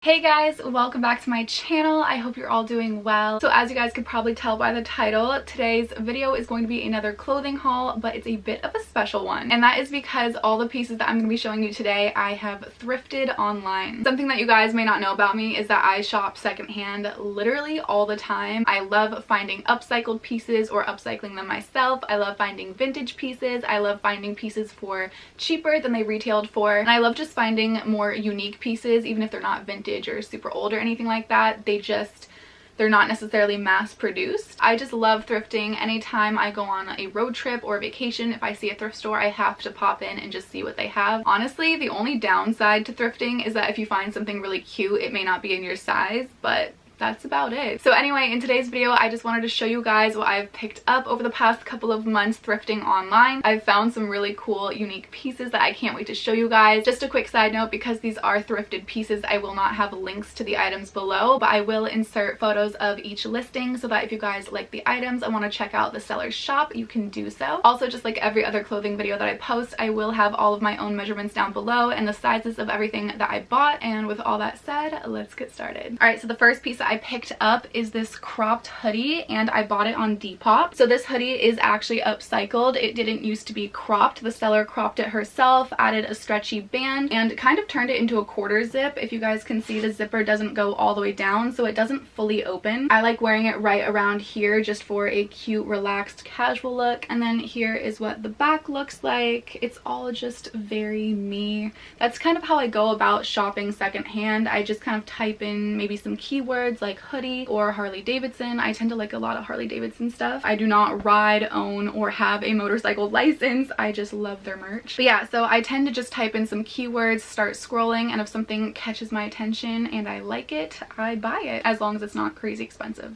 Hey guys, welcome back to my channel. I hope you're all doing well. So as you guys could probably tell by the title, today's video is going to be another clothing haul, but it's a bit of a special one. And that is because all the pieces that I'm going to be showing you today, I have thrifted online. Something that you guys may not know about me is that I shop secondhand literally all the time. I love finding upcycled pieces or upcycling them myself. I love finding vintage pieces. I love finding pieces for cheaper than they retailed for. And I love just finding more unique pieces, even if they're not vintage or super old or anything like that. They're not necessarily mass produced. I just love thrifting. Anytime I go on a road trip or a vacation, if I see a thrift store, I have to pop in and just see what they have. Honestly, the only downside to thrifting is that if you find something really cute, it may not be in your size, but that's about it. So anyway, in today's video, I just wanted to show you guys what I've picked up over the past couple of months thrifting online. I've found some really cool, unique pieces that I can't wait to show you guys. Just a quick side note, because these are thrifted pieces, I will not have links to the items below, but I will insert photos of each listing so that if you guys like the items and want to check out the seller's shop, you can do so. Also, just like every other clothing video that I post, I will have all of my own measurements down below and the sizes of everything that I bought. And with all that said, let's get started. All right, so the first piece I picked up is this cropped hoodie, and I bought it on Depop. So this hoodie is actually upcycled. It didn't used to be cropped. The seller cropped it herself, added a stretchy band, and kind of turned it into a quarter zip. If you guys can see, the zipper doesn't go all the way down, so it doesn't fully open. I like wearing it right around here just for a cute, relaxed, casual look. And then here is what the back looks like. It's all just very me. That's kind of how I go about shopping secondhand. I just kind of type in maybe some keywords like hoodie or Harley Davidson. I tend to like a lot of Harley Davidson stuff. I do not ride, own, or have a motorcycle license. I just love their merch. But yeah, so I tend to just type in some keywords, start scrolling, and if something catches my attention and I like it, I buy it, as long as it's not crazy expensive.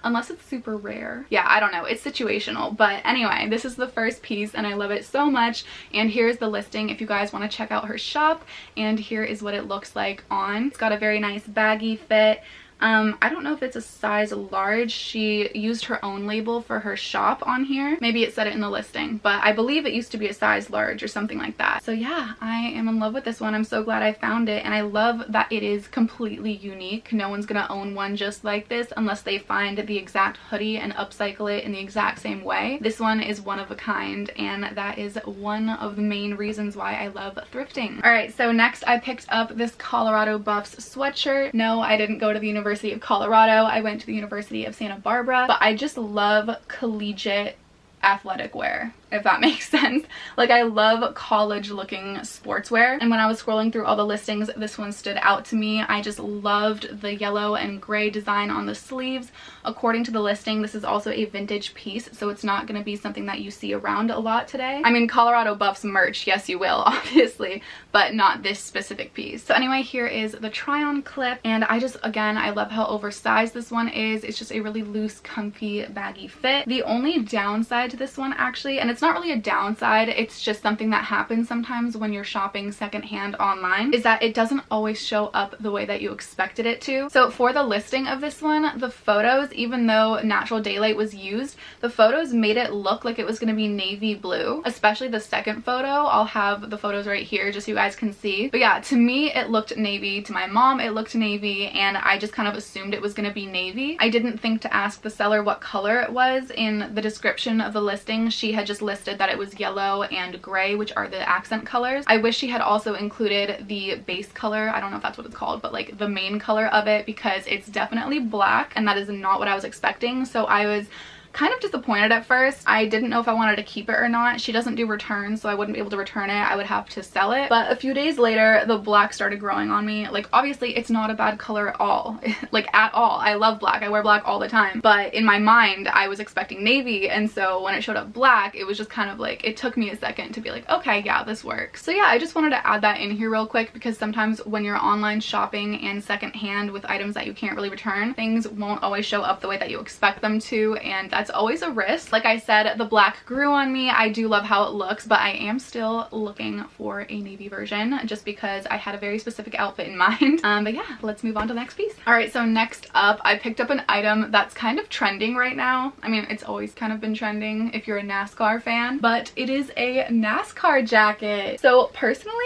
Unless it's super rare. Yeah, I don't know. It's situational. But anyway, this is the first piece and I love it so much. And here's the listing if you guys want to check out her shop. And here is what it looks like on. It's got a very nice baggy fit. I don't know if it's a size large. She used her own label for her shop on here. Maybe it said it in the listing, but I believe it used to be a size large or something like that. So yeah, I am in love with this one. I'm so glad I found it, and I love that it is completely unique. No one's gonna own one just like this unless they find the exact hoodie and upcycle it in the exact same way. This one is one of a kind, and that is one of the main reasons why I love thrifting. All right, so next I picked up this Colorado Buffs sweatshirt. No, I didn't go to the University of Colorado. I went to the University of Santa Barbara, but I just love collegiate athletic wear, if that makes sense. Like, I love college looking sportswear, and when I was scrolling through all the listings, this one stood out to me. I just loved the yellow and gray design on the sleeves. According to the listing, this is also a vintage piece, so it's not going to be something that you see around a lot today. I mean, Colorado Buffs merch, yes you will, obviously, but not this specific piece. So anyway, here is the try-on clip, and again, I love how oversized this one is. It's just a really loose, comfy, baggy fit. The only downside to this one, actually, and it's not really a downside, it's just something that happens sometimes when you're shopping secondhand online, is that it doesn't always show up the way that you expected it to. So for the listing of this one, the photos, even though natural daylight was used, the photos made it look like it was going to be navy blue, especially the second photo. I'll have the photos right here just so you guys can see. But yeah, to me it looked navy, to my mom it looked navy, and I just kind of assumed it was going to be navy. I didn't think to ask the seller what color it was. In the description of the listing, she had just listed that it was yellow and gray, which are the accent colors. I wish she had also included the base color. I don't know if that's what it's called, but like the main color of it, because it's definitely black and that is not what I was expecting. So I was kind of disappointed at first. I didn't know if I wanted to keep it or not. She doesn't do returns, so I wouldn't be able to return it. I would have to sell it. But a few days later, the black started growing on me. Like, obviously it's not a bad color at all. Like, at all. I love black. I wear black all the time. But in my mind, I was expecting navy, and so when it showed up black, it was just kind of like, it took me a second to be like, okay, yeah, this works. So yeah, I just wanted to add that in here real quick, because sometimes when you're online shopping and secondhand with items that you can't really return, things won't always show up the way that you expect them to, and that's always a risk. Like I said, the black grew on me. I do love how it looks, but I am still looking for a navy version just because I had a very specific outfit in mind. But yeah, let's move on to the next piece. All right, so next up, I picked up an item that's kind of trending right now. I mean, it's always kind of been trending if you're a NASCAR fan, but it is a NASCAR jacket. So personally,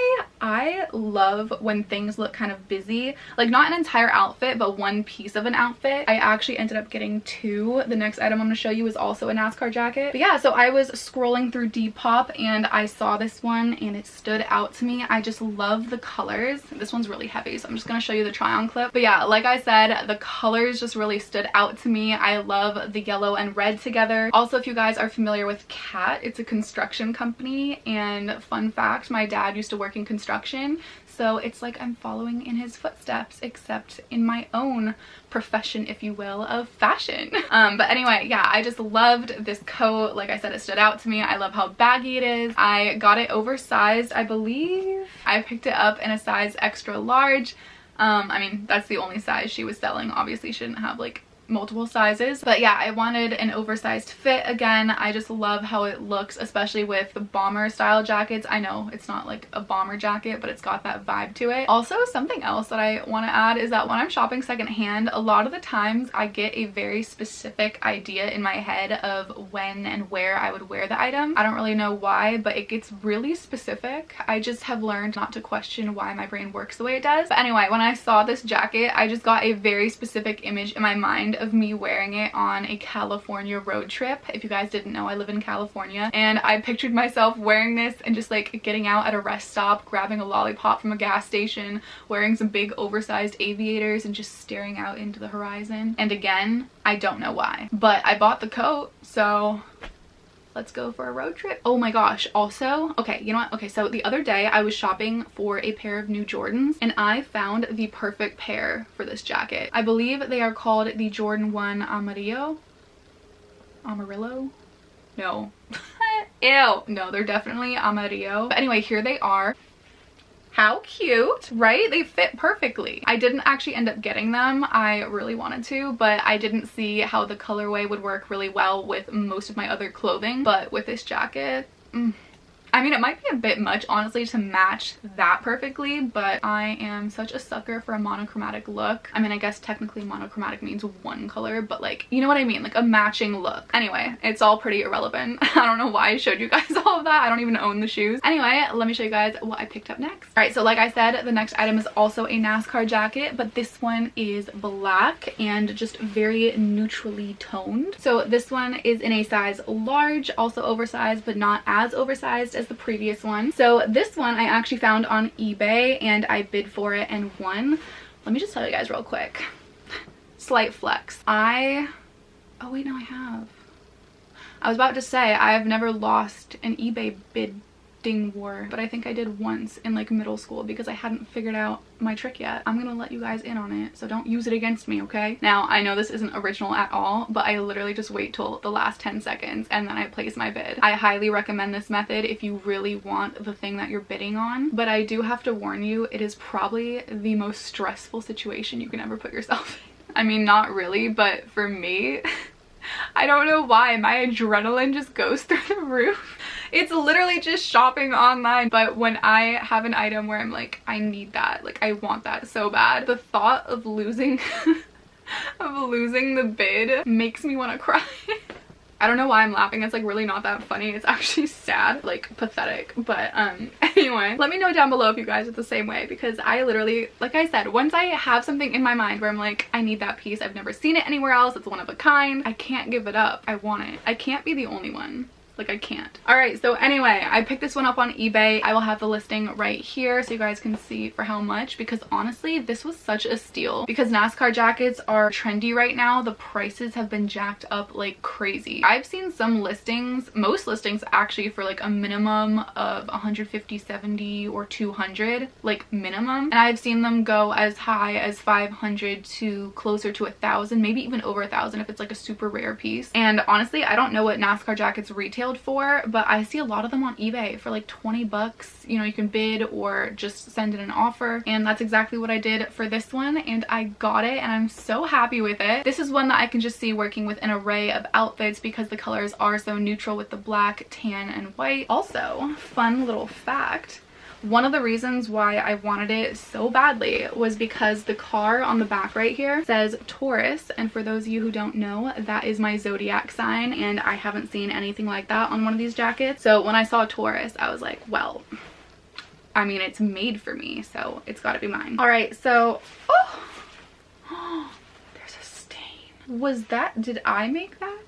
I love when things look kind of busy, like not an entire outfit, but one piece of an outfit. I actually ended up getting two. The next item I'm going to show you is also a NASCAR jacket. But yeah, so I was scrolling through Depop and I saw this one and it stood out to me. I just love the colors. This one's really heavy, so I'm just going to show you the try on clip. But yeah, like I said, the colors just really stood out to me. I love the yellow and red together. Also, if you guys are familiar with Cat, it's a construction company, and fun fact, my dad used to work in construction, so it's like I'm following in his footsteps, except in my own profession, if you will, of fashion. But anyway, yeah, I just loved this coat. Like I said, it stood out to me. I love how baggy it is. I got it oversized, I believe. I picked it up in a size extra large. I mean, that's the only size she was selling. Obviously, she didn't have like multiple sizes, but yeah, I wanted an oversized fit. Again, I just love how it looks, especially with the bomber style jackets. I know it's not like a bomber jacket, but it's got that vibe to it. Also, something else that I want to add is that when I'm shopping secondhand, a lot of the times I get a very specific idea in my head of when and where I would wear the item. I don't really know why, but it gets really specific. I just have learned not to question why my brain works the way it does. But anyway, when I saw this jacket, I just got a very specific image in my mind of me wearing it on a California road trip. If you guys didn't know, I live in California, and I pictured myself wearing this and just like getting out at a rest stop, grabbing a lollipop from a gas station, wearing some big oversized aviators, and just staring out into the horizon. And again, I don't know why, but I bought the coat, so let's go for a road trip. Oh my gosh, also, okay, you know what? Okay, so the other day I was shopping for a pair of new Jordans and I found the perfect pair for this jacket. I believe they are called the Jordan 1 Amarillo? No. Ew. No, they're definitely Amarillo. But anyway, here they are. How cute, right? They fit perfectly. I didn't actually end up getting them. I really wanted to, but I didn't see how the colorway would work really well with most of my other clothing. But with this jacket, I mean, it might be a bit much, honestly, to match that perfectly, but I am such a sucker for a monochromatic look. I mean, I guess technically monochromatic means one color, but like, you know what I mean? Like a matching look. Anyway, it's all pretty irrelevant. I don't know why I showed you guys all of that. I don't even own the shoes. Anyway, let me show you guys what I picked up next. All right, so like I said, the next item is also a NASCAR jacket, but this one is black and just very neutrally toned. So this one is in a size large, also oversized, but not as oversized as the previous one. So this one I actually found on eBay and I bid for it and won. Let me just tell you guys real quick. Slight flex. Oh wait, no, I have. I was about to say I've never lost an eBay bidding war, but I think I did once in like middle school because I hadn't figured out my trick yet. I'm gonna let you guys in on it, so don't use it against me, okay? Now, I know this isn't original at all, but I literally just wait till the last 10 seconds and then I place my bid. I highly recommend this method if you really want the thing that you're bidding on, but I do have to warn you, it is probably the most stressful situation you can ever put yourself in. I mean, not really, but for me, I don't know why, my adrenaline just goes through the roof. It's literally just shopping online, but when I have an item where I'm like, I need that, like I want that so bad, the thought of losing the bid makes me want to cry. I don't know why I'm laughing. It's like really not that funny. It's actually sad, like pathetic. But anyway, let me know down below if you guys are the same way, because I literally, like I said, once I have something in my mind where I'm like, I need that piece, I've never seen it anywhere else, it's one of a kind, I can't give it up. I want it. I can't be the only one. Like, I can't. All right, so anyway, I picked this one up on eBay. I will have the listing right here so you guys can see for how much, because honestly, this was such a steal. Because NASCAR jackets are trendy right now, the prices have been jacked up like crazy. I've seen some listings, most listings actually, for like a minimum of 150, 70, or 200, like minimum. And I've seen them go as high as 500 to closer to 1,000, maybe even over 1,000 if it's like a super rare piece. And honestly, I don't know what NASCAR jackets retail for, but I see a lot of them on eBay for like 20 bucks. You know, you can bid or just send in an offer, and that's exactly what I did for this one, and I got it and I'm so happy with it. This is one that I can just see working with an array of outfits because the colors are so neutral with the black, tan, and white. Also, fun little fact, one of the reasons why I wanted it so badly was because the car on the back right here says Taurus, and for those of you who don't know, that is my zodiac sign, and I haven't seen anything like that on one of these jackets. So when I saw Taurus, I was like, well, I mean, it's made for me, so it's got to be mine. All right, so oh, there's a stain. Did I make that?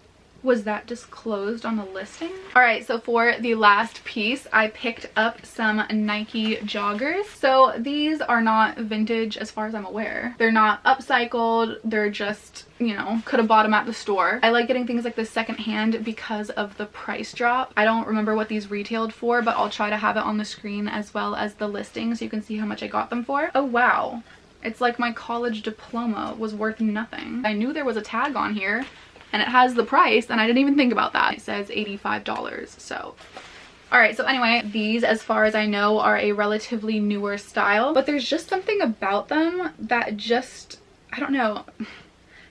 Was that disclosed on the listing? All right, so for the last piece, I picked up some Nike joggers. So these are not vintage as far as I'm aware. They're not upcycled. They're just, you know, could have bought them at the store. I like getting things like this secondhand because of the price drop. I don't remember what these retailed for, but I'll try to have it on the screen as well as the listing so you can see how much I got them for. Oh, wow. It's like my college diploma was worth nothing. I knew there was a tag on here, and it has the price, and I didn't even think about that. It says $85, so. All right, so anyway, these, as far as I know, are a relatively newer style, but there's just something about them that just, I don't know,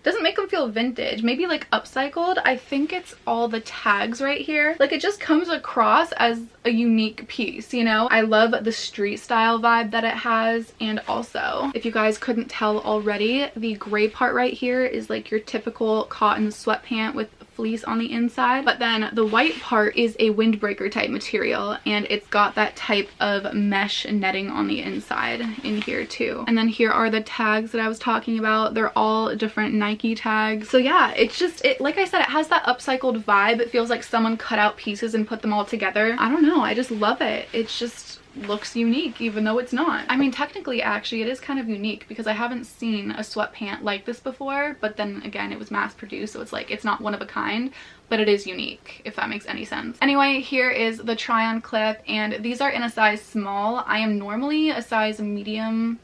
doesn't make them feel vintage. Maybe like upcycled. I think it's all the tags right here. Like, it just comes across as a unique piece, you know? I love the street style vibe that it has. And also, if you guys couldn't tell already, the gray part right here is like your typical cotton sweatpant with fleece on the inside, but then the white part is a windbreaker type material, and it's got that type of mesh netting on the inside in here too. And then here are the tags that I was talking about. They're all different Nike tags. So yeah, it's just, like I said, it has that upcycled vibe. It feels like someone cut out pieces and put them all together. I don't know, I just love it. It's just looks unique even though it's not. I mean, technically, actually, it is kind of unique because I haven't seen a sweatpant like this before, but then again, it was mass produced, so it's like it's not one of a kind, but it is unique, if that makes any sense. Anyway, here is the try-on clip, and these are in a size small. I am normally a size medium,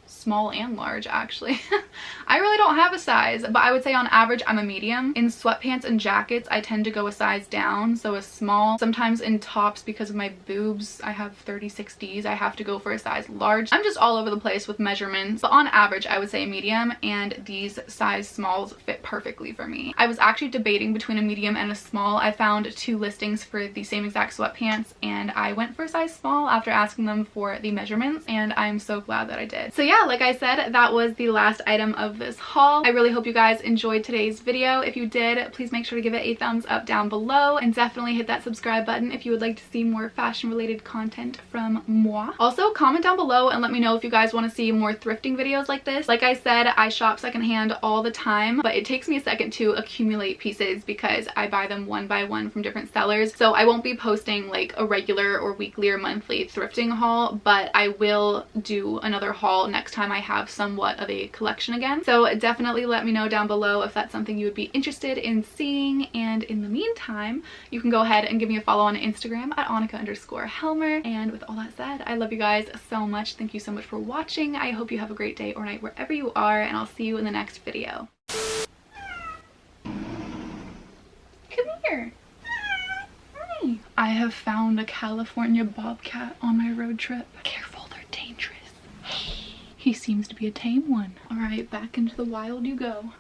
small and large, actually. I really don't have a size, but I would say on average I'm a medium. In sweatpants and jackets, I tend to go a size down, so a small. Sometimes in tops, because of my boobs, I have 36Ds, I have to go for a size large. I'm just all over the place with measurements, but on average I would say a medium, and these size smalls fit perfectly for me. I was actually debating between a medium and a small. I found 2 listings for the same exact sweatpants, and I went for a size small after asking them for the measurements, and I'm so glad that I did. So yeah, like I said, that was the last item of this haul. I really hope you guys enjoyed today's video. If you did, please make sure to give it a thumbs up down below, and definitely hit that subscribe button if you would like to see more fashion related content from moi. Also, comment down below and let me know if you guys want to see more thrifting videos like this. Like I said, I shop secondhand all the time, but it takes me a second to accumulate pieces because I buy them one by one from different sellers. So I won't be posting like a regular or weekly or monthly thrifting haul, but I will do another haul next time I have somewhat of a collection again. So definitely let me know down below if that's something you would be interested in seeing, and in the meantime, you can go ahead and give me a follow on Instagram at Annika_Helmer. And with all that said, I love you guys so much. Thank you so much for watching. I hope you have a great day or night wherever you are, and I'll see you in the next video. Come here. Hi. I have found a California bobcat on my road trip. Careful, they're dangerous. He seems to be a tame one. All right, back into the wild you go.